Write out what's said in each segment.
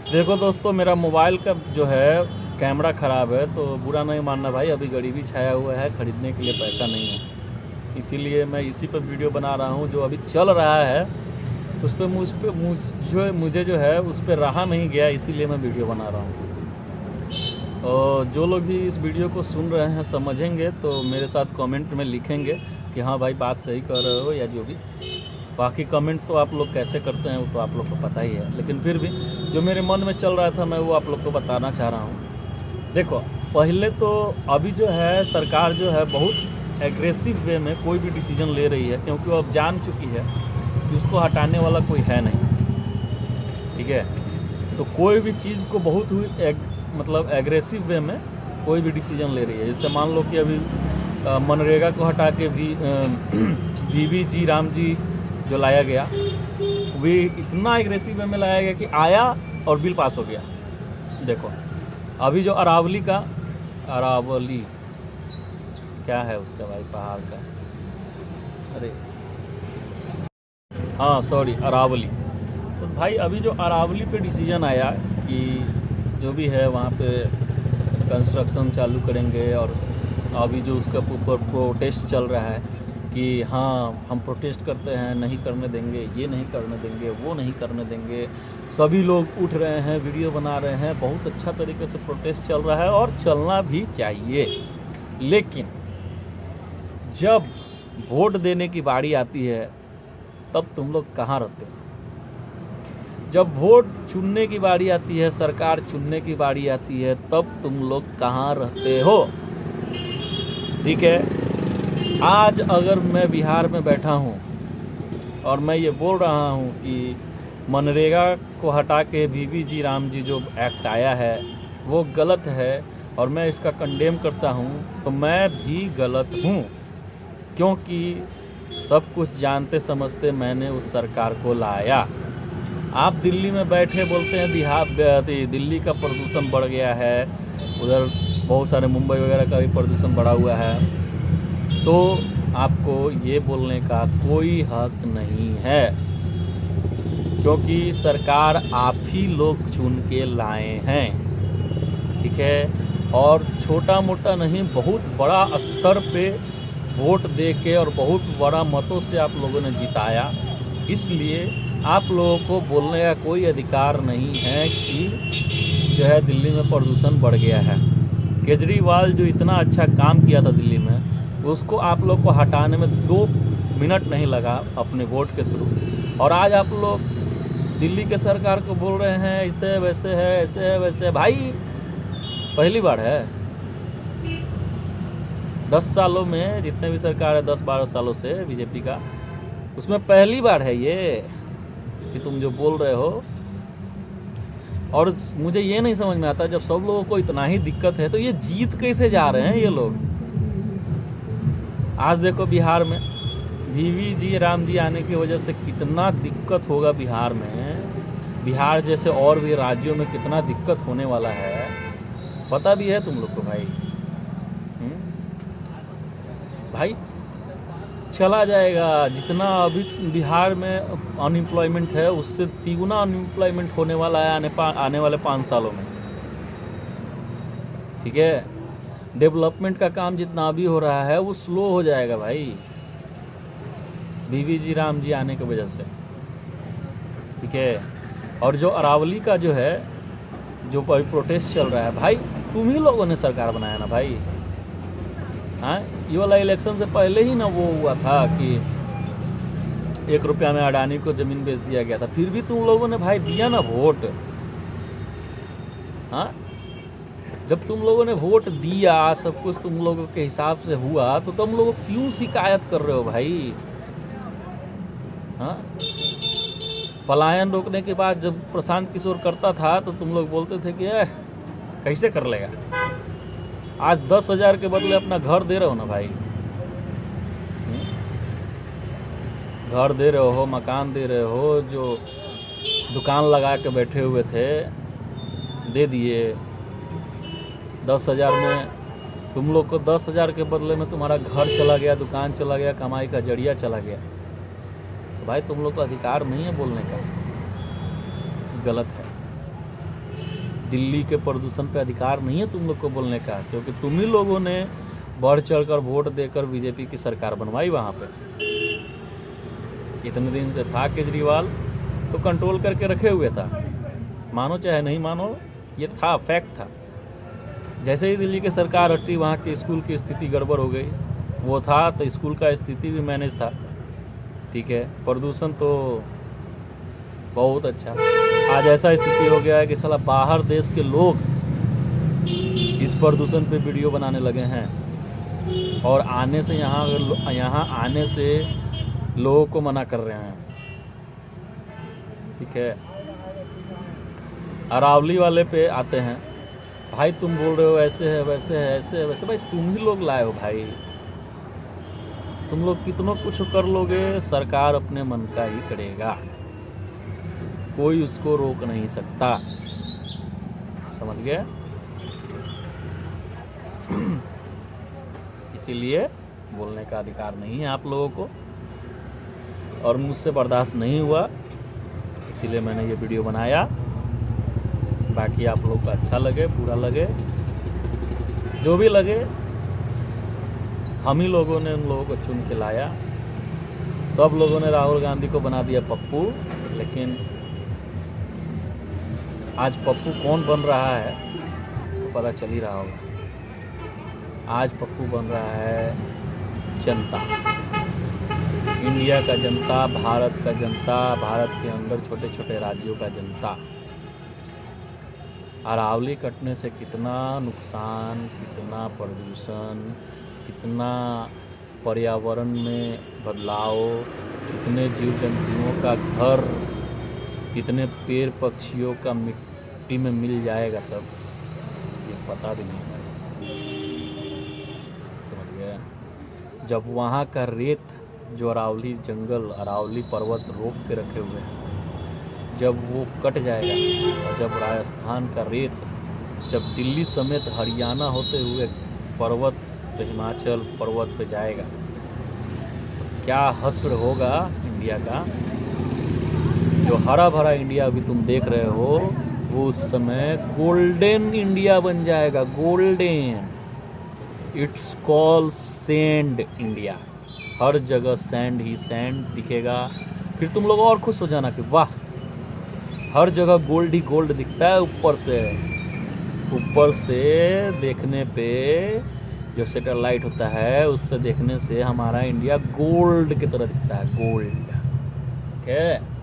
देखो दोस्तों, मेरा मोबाइल का जो है कैमरा ख़राब है, तो बुरा नहीं मानना भाई। अभी गरीबी छाया हुआ है, ख़रीदने के लिए पैसा नहीं है, इसीलिए मैं इसी पर वीडियो बना रहा हूँ। जो अभी चल रहा है उस पर मुझे जो है उस पर रहा नहीं गया, इसीलिए मैं वीडियो बना रहा हूँ। और जो लोग भी इस वीडियो को सुन रहे हैं समझेंगे तो मेरे साथ कमेंट में लिखेंगे कि हाँ भाई बात सही कर रहे हो, या जो भी। बाकी कमेंट तो आप लोग कैसे करते हैं वो तो आप लोग को पता ही है, लेकिन फिर भी जो मेरे मन में चल रहा था मैं वो आप लोग को बताना चाह रहा हूँ। देखो, पहले तो अभी जो है सरकार जो है बहुत एग्रेसिव वे में कोई भी डिसीजन ले रही है, क्योंकि वो अब जान चुकी है कि उसको हटाने वाला कोई है नहीं। ठीक है, तो कोई भी चीज़ को बहुत ही मतलब एग्रेसिव वे में कोई भी डिसीजन ले रही है। जैसे मान लो कि अभी मनरेगा को हटा के वीवीजी राम जी जो लाया गया, वे इतना एग्रेसिव वे में लाया गया कि आया और बिल पास हो गया। देखो अभी जो अरावली क्या है उसका भाई, पहाड़ का, अरे हाँ सॉरी, अरावली। तो भाई अभी जो अरावली पे डिसीजन आया कि जो भी है वहाँ पे कंस्ट्रक्शन चालू करेंगे, और अभी जो उसका ऊपर प्रोटेस्ट चल रहा है कि हाँ हम प्रोटेस्ट करते हैं, नहीं करने देंगे, ये नहीं करने देंगे, वो नहीं करने देंगे। सभी लोग उठ रहे हैं, वीडियो बना रहे हैं, बहुत अच्छा तरीके से प्रोटेस्ट चल रहा है और चलना भी चाहिए। लेकिन जब वोट देने की बारी आती है तब तुम लोग कहाँ रहते हो? जब वोट चुनने की बारी आती है, सरकार चुनने की बारी आती है, तब तुम लोग कहाँ रहते हो? ठीक है, आज अगर मैं बिहार में बैठा हूँ और मैं ये बोल रहा हूँ कि मनरेगा को हटा के वीवीजी राम जी जो एक्ट आया है वो गलत है और मैं इसका कंडेम करता हूँ, तो मैं भी गलत हूँ, क्योंकि सब कुछ जानते समझते मैंने उस सरकार को लाया। आप दिल्ली में बैठे बोलते हैं दिल्ली का प्रदूषण बढ़ गया है, उधर बहुत सारे मुंबई वगैरह का भी प्रदूषण बढ़ा हुआ है, तो आपको ये बोलने का कोई हक नहीं है, क्योंकि सरकार आप ही लोग चुन के लाए हैं। ठीक है, और छोटा मोटा नहीं, बहुत बड़ा स्तर पे वोट दे के और बहुत बड़ा मतों से आप लोगों ने जिताया, इसलिए आप लोगों को बोलने का कोई अधिकार नहीं है कि जो है दिल्ली में प्रदूषण बढ़ गया है। केजरीवाल जो इतना अच्छा काम किया था दिल्ली में, उसको आप लोग को हटाने में 2 मिनट नहीं लगा अपने वोट के थ्रू, और आज आप लोग दिल्ली के सरकार को बोल रहे हैं ऐसे वैसे है, ऐसे है वैसे है। भाई पहली बार है 10 सालों में, जितने भी सरकार है 10-12 सालों से बीजेपी का, उसमें पहली बार है ये कि तुम जो बोल रहे हो। और मुझे ये नहीं समझ में आता, जब सब लोगों को इतना ही दिक्कत है तो ये जीत कैसे जा रहे हैं ये लोग? आज देखो बिहार में वीवीजी राम जी आने की वजह से कितना दिक्कत होगा बिहार में, बिहार जैसे और भी राज्यों में कितना दिक्कत होने वाला है, पता भी है तुम लोग को भाई? भाई चला जाएगा, जितना अभी बिहार में अनएम्प्लॉयमेंट है उससे 3 गुना अनएम्प्लॉयमेंट होने वाला है आने वाले 5 सालों में। ठीक है, डेवलपमेंट का काम जितना अभी हो रहा है वो स्लो हो जाएगा भाई, वीवीजी राम जी आने की वजह से। ठीक है, और जो अरावली का जो है जो प्रोटेस्ट चल रहा है, भाई तुम ही लोगों ने सरकार बनाया ना भाई। हाँ, ये वाला इलेक्शन से पहले ही ना वो हुआ था कि 1 रुपया में अडानी को ज़मीन बेच दिया गया था, फिर भी तुम लोगों ने भाई दिया ना वोट। हाँ, जब तुम लोगों ने वोट दिया, सब कुछ तुम लोगों के हिसाब से हुआ, तो तुम लोग क्यों शिकायत कर रहे हो भाई? हाँ, पलायन रोकने के बाद जब प्रशांत किशोर करता था तो तुम लोग बोलते थे कि कैसे कर लेगा। आज 10,000 के बदले अपना घर दे रहे हो ना भाई, घर दे रहे हो, मकान दे रहे हो, जो दुकान लगा के बैठे हुए थे दे दिए। 10,000 में तुम लोग को 10,000 के बदले में तुम्हारा घर चला गया, दुकान चला गया, कमाई का जरिया चला गया। तो भाई तुम लोग को अधिकार नहीं है बोलने का, गलत है। दिल्ली के प्रदूषण पे अधिकार नहीं है तुम लोग को बोलने का, क्योंकि तुम ही लोगों ने बढ़ चढ़कर वोट देकर बीजेपी की सरकार बनवाई वहाँ पे। इतने दिन से था केजरीवाल तो कंट्रोल करके रखे हुए था, मानो चाहे नहीं मानो, ये था, फैक्ट था। जैसे ही दिल्ली की सरकार हटी वहाँ के स्कूल की स्थिति गड़बड़ हो गई। वो था तो स्कूल का स्थिति भी मैनेज था, ठीक है। प्रदूषण तो बहुत अच्छा। आज ऐसा स्थिति हो गया है कि साला बाहर देश के लोग इस प्रदूषण पे वीडियो बनाने लगे हैं, और आने से यहाँ आने से लोगों को मना कर रहे हैं, ठीक है। अरावली वाले पे आते हैं, भाई तुम बोल रहे हो ऐसे है वैसे है ऐसे है वैसे, भाई तुम ही लोग लाए हो भाई, तुम लोग कितना कुछ कर लोगे, सरकार अपने मन का ही करेगा, कोई उसको रोक नहीं सकता, समझ गए। इसीलिए बोलने का अधिकार नहीं है आप लोगों को, और मुझसे बर्दाश्त नहीं हुआ, इसीलिए मैंने ये वीडियो बनाया। बाकी आप लोग को अच्छा लगे बुरा लगे जो भी लगे, हम ही लोगों ने उन लोगों को चुन के लाया। सब लोगों ने राहुल गांधी को बना दिया पप्पू, लेकिन आज पप्पू कौन बन रहा है तो पता चल ही रहा होगा। आज पप्पू बन रहा है जनता, इंडिया का जनता, भारत का जनता, भारत के अंदर छोटे छोटे राज्यों का जनता। अरावली कटने से कितना नुकसान, कितना प्रदूषण, कितना पर्यावरण में बदलाव, कितने जीव जंतुओं का घर, कितने पेड़ पक्षियों का मिट्टी में मिल जाएगा, सब ये पता भी नहीं है, समझ गए। जब वहाँ का रेत जो अरावली जंगल, अरावली पर्वत रोक के रखे हुए हैं, जब वो कट जाएगा, और जब राजस्थान का रेत, जब दिल्ली समेत हरियाणा होते हुए पर्वत पे, हिमाचल पर्वत पे जाएगा, तो क्या हश्र होगा इंडिया का। जो हरा भरा इंडिया अभी तुम देख रहे हो, वो उस समय गोल्डन इंडिया बन जाएगा, golden. It's called sand India, हर जगह सैंड ही सैंड दिखेगा। फिर तुम लोग और खुश हो जाना कि वाह, हर जगह गोल्ड ही गोल्ड दिखता है। ऊपर से देखने पे जो सैटेलाइट होता है, उससे देखने से हमारा इंडिया गोल्ड की तरह दिखता है, गोल्ड, ठीक है।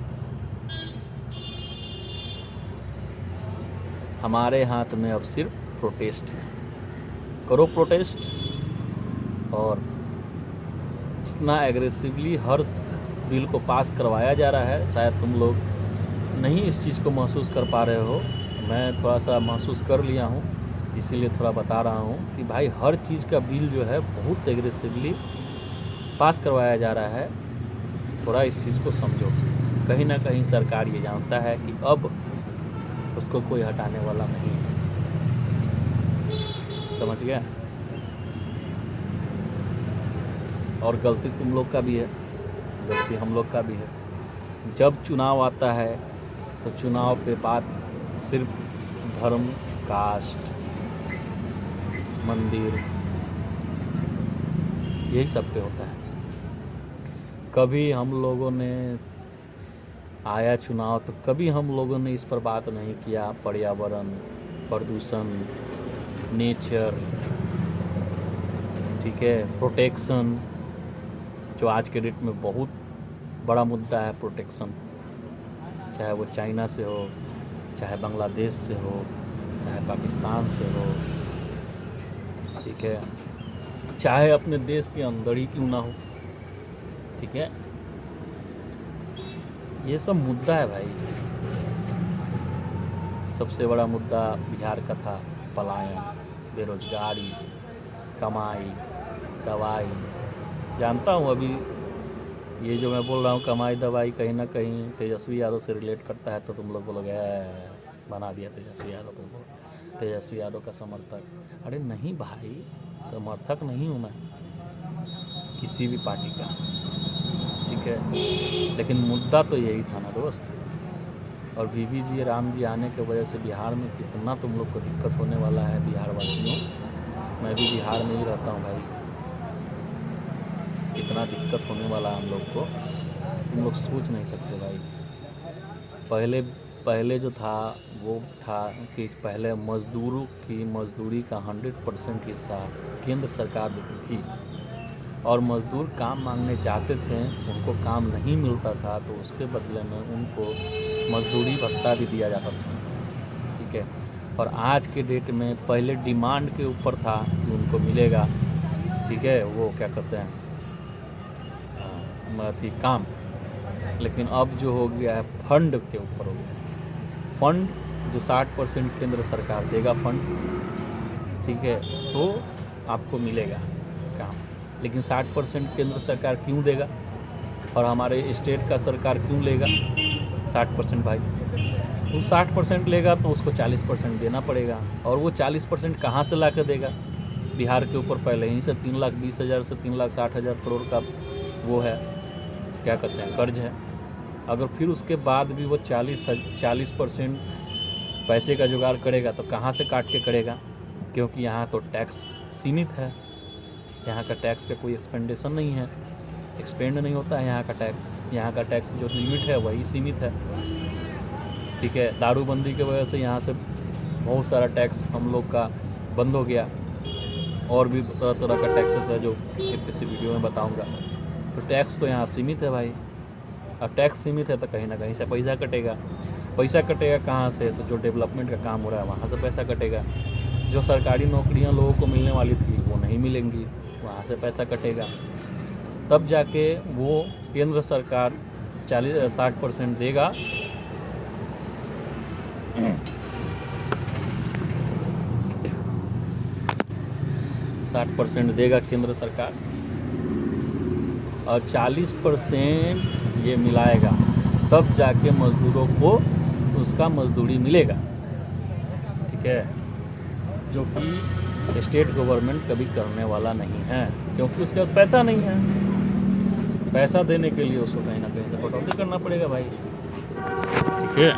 हमारे हाथ में अब सिर्फ प्रोटेस्ट है, करो प्रोटेस्ट। और जितना एग्रेसिवली हर बिल को पास करवाया जा रहा है, शायद तुम लोग नहीं इस चीज़ को महसूस कर पा रहे हो, मैं थोड़ा सा महसूस कर लिया हूँ, इसीलिए थोड़ा बता रहा हूँ कि भाई हर चीज़ का बिल जो है बहुत एग्रेसिवली पास करवाया जा रहा है। थोड़ा इस चीज़ को समझो। कहीं ना कहीं सरकार ये जानता है कि अब उसको कोई हटाने वाला नहीं है, समझ गया। और गलती तुम लोग का भी है, गलती हम लोग का भी है। जब चुनाव आता है तो चुनाव पे बात सिर्फ धर्म, कास्ट, मंदिर, यही सब पे होता है। कभी हम लोगों ने आया चुनाव तो कभी हम लोगों ने इस पर बात नहीं किया, पर्यावरण, प्रदूषण, नेचर, ठीक है, प्रोटेक्शन, जो आज के डेट में बहुत बड़ा मुद्दा है। प्रोटेक्शन, चाहे वो चाइना से हो, चाहे बांग्लादेश से हो, चाहे पाकिस्तान से हो, ठीक है, चाहे अपने देश के अंदर ही क्यों ना हो, ठीक है। ये सब मुद्दा है भाई। सबसे बड़ा मुद्दा बिहार का था पलायन, बेरोजगारी, कमाई, दवाई। जानता हूँ अभी ये जो मैं बोल रहा हूँ कमाई दवाई कहीं ना कहीं तेजस्वी यादव से रिलेट करता है, तो तुम लोग बोलोगे बना दिया तेजस्वी यादव को, तेजस्वी यादव का समर्थक। अरे नहीं भाई, समर्थक नहीं हूँ मैं किसी भी पार्टी का, ठीक है, लेकिन मुद्दा तो यही था ना दोस्त, और वीवी जी राम जी आने की वजह से बिहार में कितना तुम लोग को दिक्कत होने वाला है बिहार वासियों। मैं भी बिहार में ही रहता हूँ भाई, कितना दिक्कत होने वाला है हम लोग को तुम लोग सोच नहीं सकते भाई। पहले जो था वो था कि पहले मज़दूरों की मज़दूरी का 100% हिस्सा केंद्र सरकार देती थी और मज़दूर काम मांगने जाते थे, उनको काम नहीं मिलता था तो उसके बदले में उनको मज़दूरी भत्ता भी दिया जाता था, ठीक है। और आज के डेट में पहले डिमांड के ऊपर था कि उनको मिलेगा, ठीक है, वो क्या कहते हैं थी काम, लेकिन अब जो हो गया है फंड के ऊपर हो गया। फंड जो 60% केंद्र सरकार देगा फंड, ठीक है, तो आपको मिलेगा काम। लेकिन 60% केंद्र सरकार क्यों देगा और हमारे स्टेट का सरकार क्यों लेगा 60% भाई? वो 60% लेगा तो उसको 40% देना पड़ेगा, और वो 40% कहाँ से ला कर देगा? बिहार के ऊपर पहले ही से 3,20,000 से 3,60,000 करोड़ का वो है, क्या कहते हैं, कर्ज है। अगर फिर उसके बाद भी वो 40% पैसे का जुगाड़ करेगा तो कहाँ से काट के करेगा? क्योंकि यहाँ तो टैक्स सीमित है, यहाँ का टैक्स का कोई एक्सपेंडेशन नहीं है, एक्सपेंड नहीं होता है यहाँ का टैक्स। यहाँ का टैक्स जो लिमिट है वही सीमित है, ठीक है। दारूबंदी की वजह से यहाँ से बहुत सारा टैक्स हम लोग का बंद हो गया, और भी तरह तरह का टैक्सेस है जो किसी वीडियो में बताऊँगा। तो टैक्स तो यहाँ सीमित है भाई। अब टैक्स सीमित है तो कहीं ना कहीं से पैसा कटेगा। पैसा कटेगा कहाँ से? तो जो डेवलपमेंट का काम हो रहा है वहाँ से पैसा कटेगा। जो सरकारी नौकरियाँ लोगों को मिलने वाली थी वो नहीं मिलेंगी, वहाँ से पैसा कटेगा। तब जाके वो केंद्र सरकार 60% देगा, 60% देगा केंद्र सरकार, और 40% ये मिलाएगा, तब जाके मज़दूरों को उसका मज़दूरी मिलेगा, ठीक है। जो कि स्टेट गवर्नमेंट कभी करने वाला नहीं है, क्योंकि उसके पास पैसा नहीं है। पैसा देने के लिए उसको कहीं ना कहीं से कटौती करना पड़ेगा भाई, ठीक है।